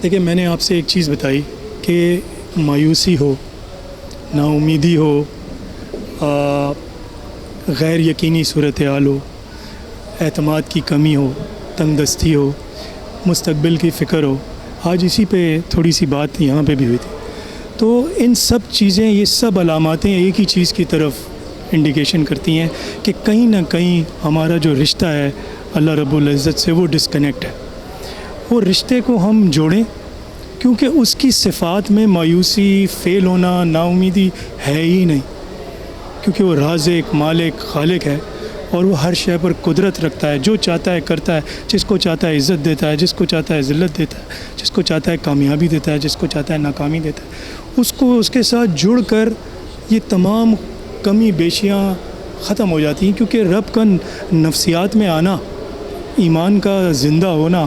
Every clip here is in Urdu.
دیکھیں، میں نے آپ سے ایک چیز بتائی کہ مایوسی ہو، نا امیدی ہو، غیر یقینی صورتحال ہو، اعتماد کی کمی ہو، تنگ دستی ہو، مستقبل کی فکر ہو. آج اسی پہ تھوڑی سی بات یہاں پہ بھی ہوئی تھی. تو ان سب چیزیں، یہ سب علاماتیں ایک ہی چیز کی طرف انڈیکیشن کرتی ہیں کہ کہیں نہ کہیں ہمارا جو رشتہ ہے اللہ رب العزت سے وہ ڈسکنیکٹ ہے. وہ رشتے کو ہم جوڑیں، کیونکہ اس کی صفات میں مایوسی، فیل ہونا، نا امیدی ہے ہی نہیں، کیونکہ وہ رازق، مالک، خالق ہے اور وہ ہر شے پر قدرت رکھتا ہے. جو چاہتا ہے کرتا ہے، جس کو چاہتا ہے عزت دیتا ہے، جس کو چاہتا ہے ذلت دیتا ہے، جس کو چاہتا ہے کامیابی دیتا ہے، جس کو چاہتا ہے ناکامی دیتا ہے. اس کو اس کے ساتھ جڑ کر یہ تمام کمی بیشیاں ختم ہو جاتی ہیں، کیونکہ رب کا نفسیات میں آنا، ایمان کا زندہ ہونا،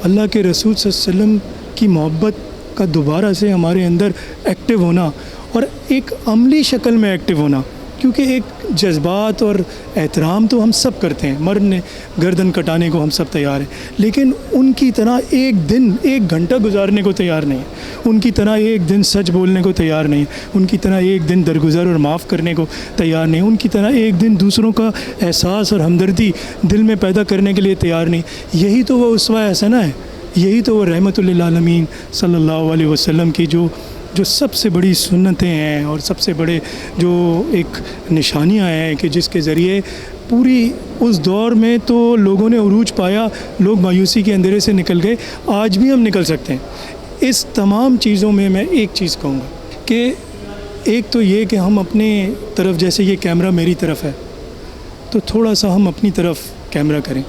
اللہ کے رسول صلی اللہ علیہ وسلم کی محبت کا دوبارہ سے ہمارے اندر ایکٹیو ہونا اور ایک عملی شکل میں ایکٹیو ہونا. کیونکہ ایک جذبات اور احترام تو ہم سب کرتے ہیں، مرنے گردن کٹانے کو ہم سب تیار ہیں، لیکن ان کی طرح ایک دن، ایک گھنٹہ گزارنے کو تیار نہیں ہیں. ان کی طرح ایک دن سچ بولنے کو تیار نہیں ہیں. ان کی طرح ایک دن درگزر اور معاف کرنے کو تیار نہیں. ان کی طرح ایک دن دوسروں کا احساس اور ہمدردی دل میں پیدا کرنے کے لیے تیار نہیں. یہی تو وہ اسوہ حسنہ ہے، یہی تو وہ رحمت للعالمین صلی اللہ علیہ وسلم کی جو سب سے بڑی سنتیں ہیں اور سب سے بڑے جو ایک نشانیاں ہیں کہ جس کے ذریعے پوری اس دور میں تو لوگوں نے عروج پایا، لوگ مایوسی کے اندھیرے سے نکل گئے. آج بھی ہم نکل سکتے ہیں. اس تمام چیزوں میں میں ایک چیز کہوں گا کہ ایک تو یہ کہ ہم اپنے طرف، جیسے یہ کیمرہ میری طرف ہے تو تھوڑا سا ہم اپنی طرف کیمرہ کریں،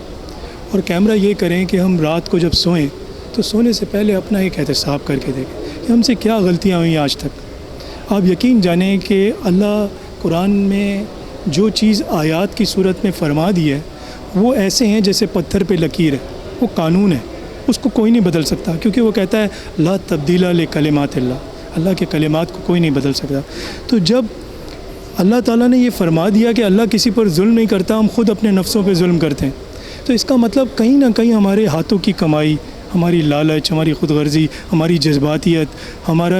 اور کیمرہ یہ کریں کہ ہم رات کو جب سوئیں تو سونے سے پہلے اپنا ایک احتساب کر کے دیکھیں کہ ہم سے کیا غلطیاں ہوئیں آج تک. آپ یقین جانیں کہ اللہ قرآن میں جو چیز آیات کی صورت میں فرما دی ہے وہ ایسے ہیں جیسے پتھر پہ لکیر ہے. وہ قانون ہے، اس کو کوئی نہیں بدل سکتا، کیونکہ وہ کہتا ہے لا تبدیل لکلمات اللہ، اللہ کے کلمات کو کوئی نہیں بدل سکتا. تو جب اللہ تعالیٰ نے یہ فرما دیا کہ اللہ کسی پر ظلم نہیں کرتا، ہم خود اپنے نفسوں پہ ظلم کرتے ہیں، تو اس کا مطلب کہیں نہ کہیں ہمارے ہاتھوں کی کمائی، ہماری لالچ، ہماری خود غرضی، ہماری جذباتیت، ہمارا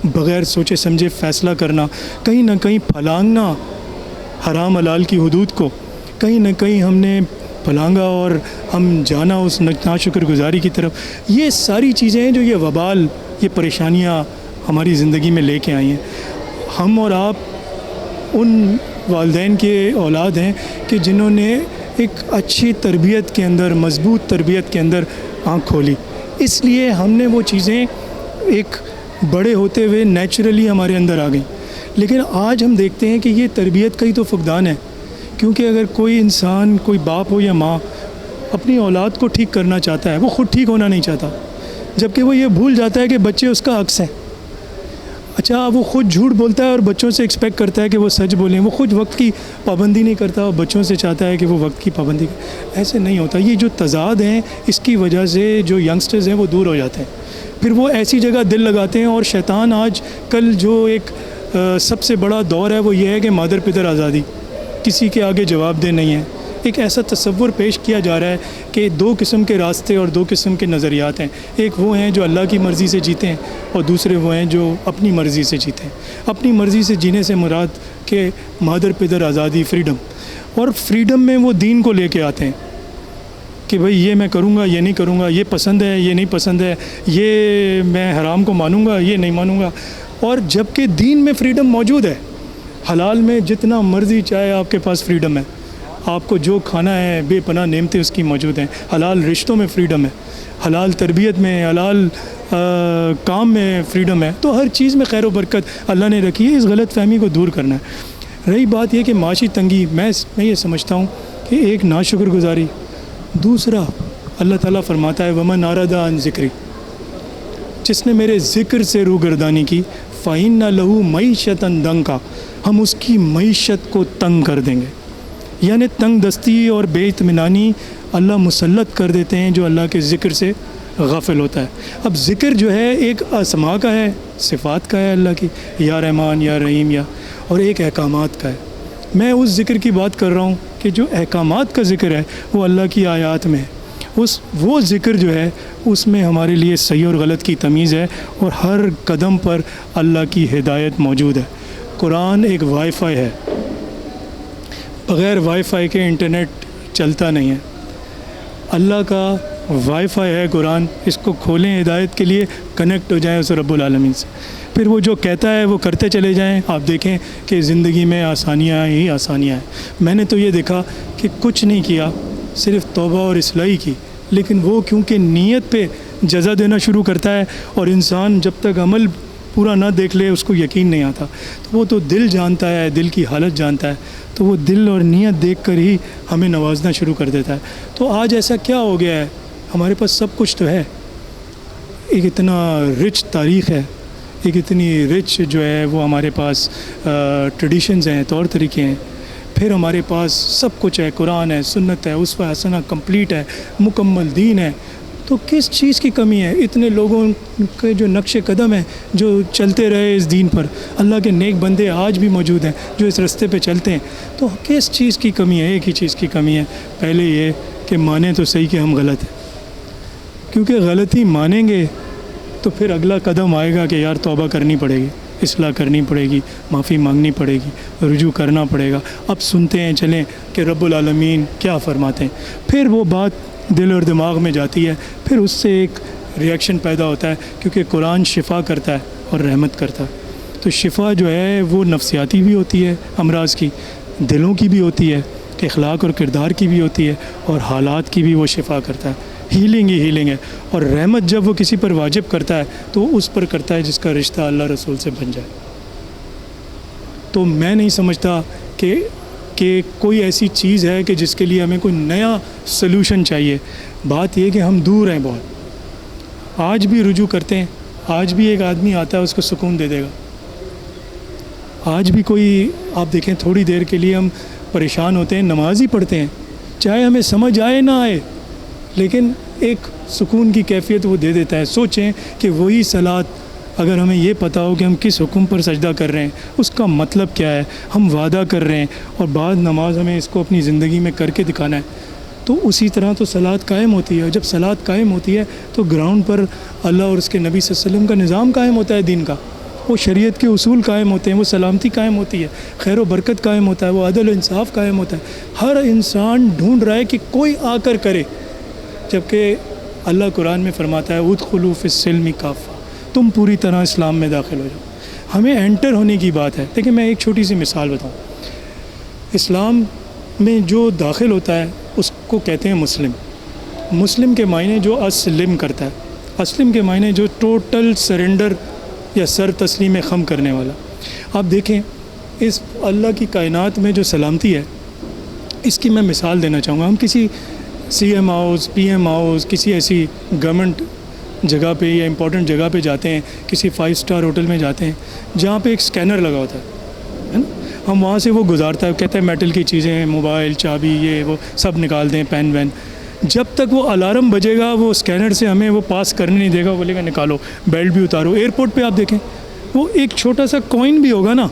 بغیر سوچے سمجھے فیصلہ کرنا، کہیں نہ کہیں پھلانگنا حرام حلال کی حدود کو، کہیں نہ کہیں ہم نے پھلانگا اور ہم جانا اس ناشکر گزاری کی طرف. یہ ساری چیزیں ہیں جو یہ وبال، یہ پریشانیاں ہماری زندگی میں لے کے آئی ہیں. ہم اور آپ ان والدین کے اولاد ہیں کہ جنہوں نے ایک اچھی تربیت کے اندر، مضبوط تربیت کے اندر آنکھ کھولی، اس لیے ہم نے وہ چیزیں ایک بڑے ہوتے ہوئے نیچرلی ہمارے اندر آ گئیں. لیکن آج ہم دیکھتے ہیں کہ یہ تربیت کا ہی تو فقدان ہے، کیونکہ اگر کوئی انسان، کوئی باپ ہو یا ماں اپنی اولاد کو ٹھیک کرنا چاہتا ہے، وہ خود ٹھیک ہونا نہیں چاہتا، جبکہ وہ یہ بھول جاتا ہے کہ بچے اس کا عکس ہیں. اچھا، وہ خود جھوٹ بولتا ہے اور بچوں سے ایکسپیکٹ کرتا ہے کہ وہ سچ بولیں. وہ خود وقت کی پابندی نہیں کرتا اور بچوں سے چاہتا ہے کہ وہ وقت کی پابندی کریں. ایسے نہیں ہوتا. یہ جو تضاد ہیں، اس کی وجہ سے جو ینگسٹرز ہیں وہ دور ہو جاتے ہیں، پھر وہ ایسی جگہ دل لگاتے ہیں. اور شیطان آج کل جو ایک سب سے بڑا دور ہے وہ یہ ہے کہ مادر پدر آزادی، کسی کے آگے جواب دہ نہیں ہے. ایک ایسا تصور پیش کیا جا رہا ہے کہ دو قسم کے راستے اور دو قسم کے نظریات ہیں. ایک وہ ہیں جو اللہ کی مرضی سے جیتے ہیں، اور دوسرے وہ ہیں جو اپنی مرضی سے جیتے ہیں. اپنی مرضی سے جینے سے مراد کہ مادر پدر آزادی، فریڈم، اور فریڈم میں وہ دین کو لے کے آتے ہیں کہ بھئی یہ میں کروں گا، یہ نہیں کروں گا، یہ پسند ہے، یہ نہیں پسند ہے، یہ میں حرام کو مانوں گا، یہ نہیں مانوں گا. اور جب کہ دین میں فریڈم موجود ہے، حلال میں جتنا مرضی چاہے آپ کے پاس فریڈم ہے. آپ کو جو کھانا ہے، بے پناہ نعمتیں اس کی موجود ہیں. حلال رشتوں میں فریڈم ہے، حلال تربیت میں، حلال کام میں فریڈم ہے. تو ہر چیز میں خیر و برکت اللہ نے رکھی ہے. اس غلط فہمی کو دور کرنا ہے. رہی بات یہ کہ معاشی تنگی، میں یہ سمجھتا ہوں کہ ایک ناشکر گزاری. دوسرا، اللہ تعالیٰ فرماتا ہے وَمَنْ أَعْرَضَ عَنْ ذِكْرِي، جس نے میرے ذکر سے روگردانی کی، فَإِنَّ لَهُ مَعِيشَةً ضَنْكًا، ہم اس کی معیشت کو تنگ کر دیں گے. یعنی تنگ دستی اور بے اطمینانی اللہ مسلط کر دیتے ہیں جو اللہ کے ذکر سے غافل ہوتا ہے. اب ذکر جو ہے ایک اسماء کا ہے، صفات کا ہے اللہ کی، یا رحمان، یا رحیم، یا، اور ایک احکامات کا ہے. میں اس ذکر کی بات کر رہا ہوں کہ جو احکامات کا ذکر ہے وہ اللہ کی آیات میں ہے، وہ ذکر جو ہے اس میں ہمارے لیے صحیح اور غلط کی تمیز ہے، اور ہر قدم پر اللہ کی ہدایت موجود ہے۔ قرآن ایک وائی فائی ہے، بغیر وائی فائی کے انٹرنیٹ چلتا نہیں ہے۔ اللہ کا وائی فائی ہے قرآن، اس کو کھولیں ہدایت کے لیے، کنیکٹ ہو جائیں اس رب العالمین سے، پھر وہ جو کہتا ہے وہ کرتے چلے جائیں۔ آپ دیکھیں کہ زندگی میں آسانیاں ہی آسانیاں ہیں۔ میں نے تو یہ دیکھا کہ کچھ نہیں کیا، صرف توبہ اور اصلاحی کی، لیکن وہ کیونکہ نیت پہ جزا دینا شروع کرتا ہے، اور انسان جب تک عمل پورا نہ دیکھ لے اس کو یقین نہیں آتا، تو وہ تو دل جانتا ہے، دل کی حالت جانتا ہے، تو وہ دل اور نیت دیکھ کر ہی ہمیں نوازنا شروع کر دیتا ہے۔ تو آج ایسا کیا ہو گیا ہے، ہمارے پاس سب کچھ تو ہے، ایک اتنا رچ تاریخ ہے، ایک اتنی رچ جو ہے وہ ہمارے پاس ٹریڈیشنز ہیں، طور طریقے ہیں، پھر ہمارے پاس سب کچھ ہے، قرآن ہے، سنت ہے، اسوہ حسنہ کمپلیٹ ہے، مکمل دین ہے، تو کس چیز کی کمی ہے؟ اتنے لوگوں کے جو نقش قدم ہیں جو چلتے رہے اس دین پر، اللہ کے نیک بندے آج بھی موجود ہیں جو اس رستے پہ چلتے ہیں، تو کس چیز کی کمی ہے؟ ایک ہی چیز کی کمی ہے، پہلے یہ کہ مانیں تو صحیح کہ ہم غلط ہیں، کیونکہ غلطی مانیں گے تو پھر اگلا قدم آئے گا کہ یار توبہ کرنی پڑے گی، اصلاح کرنی پڑے گی، معافی مانگنی پڑے گی، رجوع کرنا پڑے گا۔ اب سنتے ہیں چلیں کہ رب العالمین کیا فرماتے ہیں، پھر وہ بات دل اور دماغ میں جاتی ہے، پھر اس سے ایک ریئیکشن پیدا ہوتا ہے، کیونکہ قرآن شفا کرتا ہے اور رحمت کرتا ہے۔ تو شفا جو ہے وہ نفسیاتی بھی ہوتی ہے، امراض کی، دلوں کی بھی ہوتی ہے، اخلاق اور کردار کی بھی ہوتی ہے، اور حالات کی بھی وہ شفا کرتا ہے۔ ہیلنگ ہی ہیلنگ ہے، اور رحمت جب وہ کسی پر واجب کرتا ہے تو اس پر کرتا ہے جس کا رشتہ اللہ رسول سے بن جائے۔ تو میں نہیں سمجھتا کہ کوئی ایسی چیز ہے کہ جس کے لیے ہمیں کوئی نیا سلوشن چاہیے۔ بات یہ کہ ہم دور ہیں بہت، آج بھی رجوع کرتے ہیں، آج بھی ایک آدمی آتا ہے اس کو سکون دے دے گا۔ آج بھی کوئی، آپ دیکھیں تھوڑی دیر کے لیے ہم پریشان ہوتے ہیں، نماز ہی پڑھتے ہیں، چاہے ہمیں سمجھ آئے نہ آئے، لیکن ایک سکون کی کیفیت وہ دے دیتا ہے۔ سوچیں کہ وہی صلاۃ اگر ہمیں یہ پتہ ہو کہ ہم کس حکم پر سجدہ کر رہے ہیں، اس کا مطلب کیا ہے، ہم وعدہ کر رہے ہیں، اور بعد نماز ہمیں اس کو اپنی زندگی میں کر کے دکھانا ہے، تو اسی طرح تو صلاۃ قائم ہوتی ہے۔ اور جب صلاۃ قائم ہوتی ہے تو گراؤنڈ پر اللہ اور اس کے نبی صلی اللہ علیہ وسلم کا نظام قائم ہوتا ہے، دین کا، وہ شریعت کے اصول قائم ہوتے ہیں، وہ سلامتی قائم ہوتی ہے، خیر و برکت قائم ہوتا ہے، وہ عدل و انصاف قائم ہوتا ہے۔ ہر انسان ڈھونڈ رہا ہے کہ کوئی آ کر کرے، جبکہ اللہ قرآن میں فرماتا ہے ادخلوا فی السلم کافہ، تم پوری طرح اسلام میں داخل ہو جاؤ۔ ہمیں انٹر ہونے کی بات ہے۔ دیکھیں میں ایک چھوٹی سی مثال بتاؤں، اسلام میں جو داخل ہوتا ہے اس کو کہتے ہیں مسلم۔ مسلم کے معنی جو اسلم کرتا ہے، اسلم کے معنی جو ٹوٹل سرنڈر یا سر تسلیم خم کرنے والا۔ آپ دیکھیں اس اللہ کی کائنات میں جو سلامتی ہے، اس کی میں مثال دینا چاہوں گا۔ ہم کسی سی ایم ہاؤس، پی ایم ہاؤس، کسی ایسی گورنمنٹ جگہ پہ یا امپورٹنٹ جگہ پہ جاتے ہیں، کسی 5 اسٹار ہوٹل میں جاتے ہیں جہاں پہ ایک اسکینر لگا ہوتا ہے نا، ہم وہاں سے وہ گزارتا ہے، کہتا ہے میٹل کی چیزیں، موبائل، چابی، یہ وہ سب نکال دیں، پین وین۔ جب تک وہ الارم بجے گا وہ اسکینر سے ہمیں وہ پاس کرنے نہیں دے گا، وہ بولے گا نکالو، بیلٹ بھی اتارو۔ ایئرپورٹ پہ آپ دیکھیں وہ ایک چھوٹا سا کوئن بھی ہوگا نا،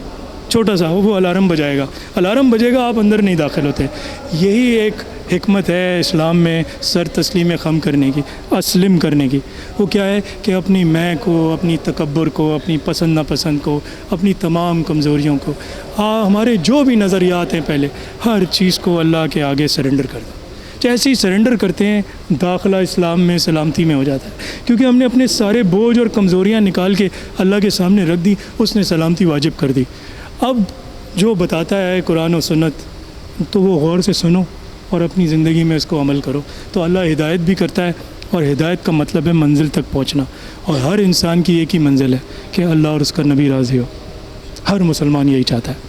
چھوٹا سا، وہ الارم بجائے گا، الارم بجے گا، آپ اندر نہیں داخل ہوتے۔ یہی ایک حکمت ہے اسلام میں سر تسلیم خم کرنے کی، اسلم کرنے کی۔ وہ کیا ہے کہ اپنی میں کو، اپنی تکبر کو، اپنی پسند ناپسند کو، اپنی تمام کمزوریوں کو، ہمارے جو بھی نظریات ہیں پہلے، ہر چیز کو اللہ کے آگے سرنڈر کر دیں۔ جیسے ہی سرنڈر کرتے ہیں داخلہ اسلام میں سلامتی میں ہو جاتا ہے، کیونکہ ہم نے اپنے سارے بوجھ اور کمزوریاں نکال کے اللہ کے سامنے رکھ دی، اس نے سلامتی واجب کر دی۔ اب جو بتاتا ہے قرآن و سنت تو وہ غور سے سنو اور اپنی زندگی میں اس کو عمل کرو، تو اللہ ہدایت بھی کرتا ہے، اور ہدایت کا مطلب ہے منزل تک پہنچنا، اور ہر انسان کی ایک ہی منزل ہے کہ اللہ اور اس کا نبی راضی ہو۔ ہر مسلمان یہی چاہتا ہے۔